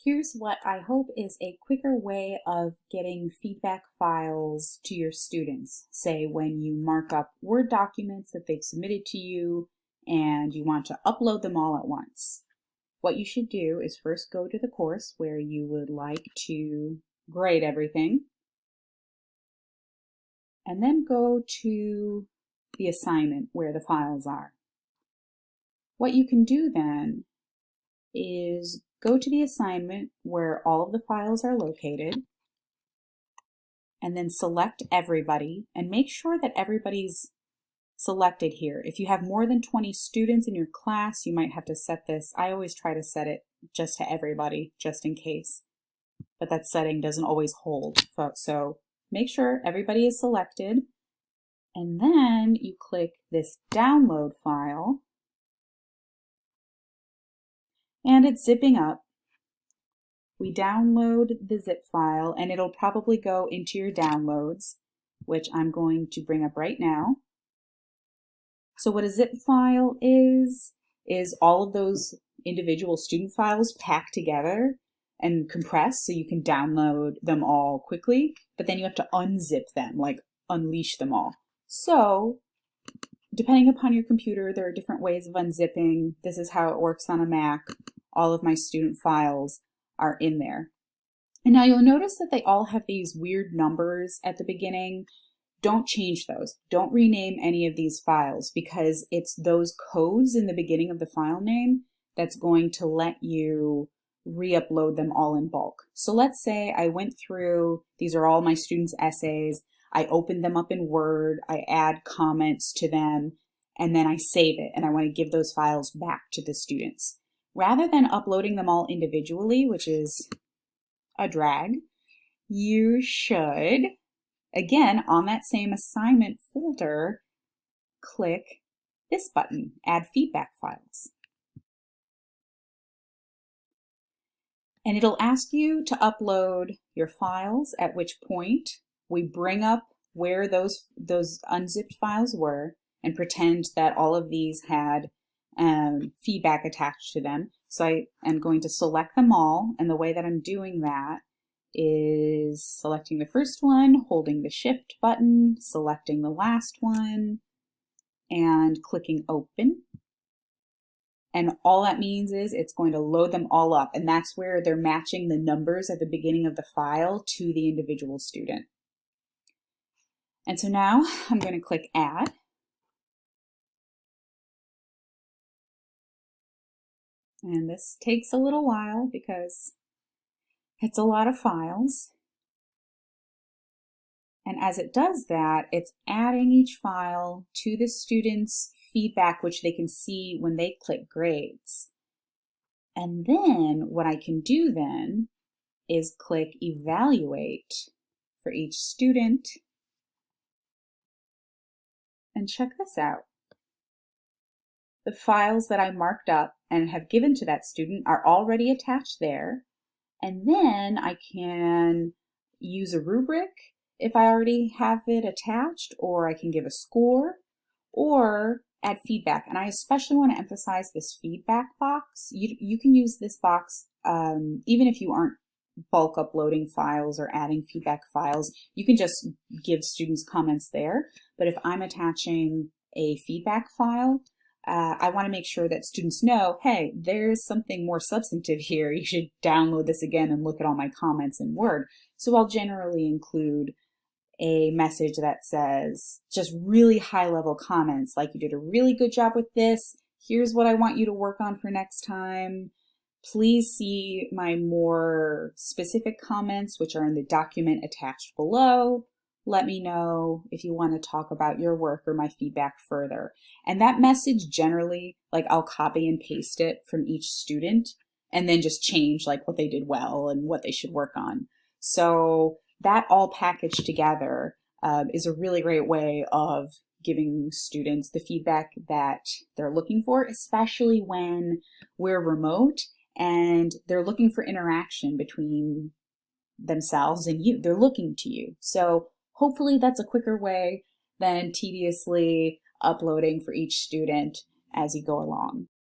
Here's what I hope is a quicker way of getting feedback files to your students. Say when you mark up Word documents that they've submitted to you and you want to upload them all at once. What you should do is first go to the course where you would like to grade everything, and then go to the assignment where the files are. What you can do then is go to the assignment where all of the files are located, and then select everybody and make sure that everybody's selected here. If you have more than 20 students in your class, you might have to set this. I always try to set it just to everybody, just in case, but that setting doesn't always hold. So make sure everybody is selected, and then you click this download file, and it's zipping up. We download the zip file, and it'll probably go into your downloads, which I'm going to bring up right now. So what a zip file is all of those individual student files packed together and compressed so you can download them all quickly, but then you have to unzip them, like unleash them all. So depending upon your computer, there are different ways of unzipping. This is how it works on a Mac. All of my student files are in there. And now you'll notice that they all have these weird numbers at the beginning. Don't change those. Don't rename any of these files, because it's those codes in the beginning of the file name that's going to let you re-upload them all in bulk. So let's say I went through, these are all my students' essays, I opened them up in Word, I add comments to them, and then I save it, and I want to give those files back to the students. Rather than uploading them all individually, which is a drag, you should, again, on that same assignment folder, click this button, Add Feedback Files. And it'll ask you to upload your files, at which point we bring up where those unzipped files were and pretend that all of these had feedback attached to them. So I am going to select them all, and the way that I'm doing that is selecting the first one, holding the Shift button, selecting the last one, and clicking Open. And all that means is it's going to load them all up, and that's where they're matching the numbers at the beginning of the file to the individual student. And so now I'm going to click Add. And this takes a little while because it's a lot of files. And as it does that, it's adding each file to the student's feedback, which they can see when they click grades. And then what I can do then is click Evaluate for each student. And check this out. The files that I marked up and have given to that student are already attached there. And then I can use a rubric if I already have it attached, or I can give a score, or add feedback. And I especially want to emphasize this feedback box. You can use this box even if you aren't bulk uploading files or adding feedback files. You can just give students comments there. But if I'm attaching a feedback file, I want to make sure that students know, hey, there's something more substantive here. You should download this again and look at all my comments in Word. So I'll generally include a message that says just really high-level comments, like you did a really good job with this. Here's what I want you to work on for next time. Please see my more specific comments, which are in the document attached below. Let me know if you want to talk about your work or my feedback further. And that message generally, like I'll copy and paste it from each student and then just change like what they did well and what they should work on. So that all packaged together is a really great way of giving students the feedback that they're looking for, especially when we're remote and they're looking for interaction between themselves and you. They're looking to you. So hopefully that's a quicker way than tediously uploading for each student as you go along.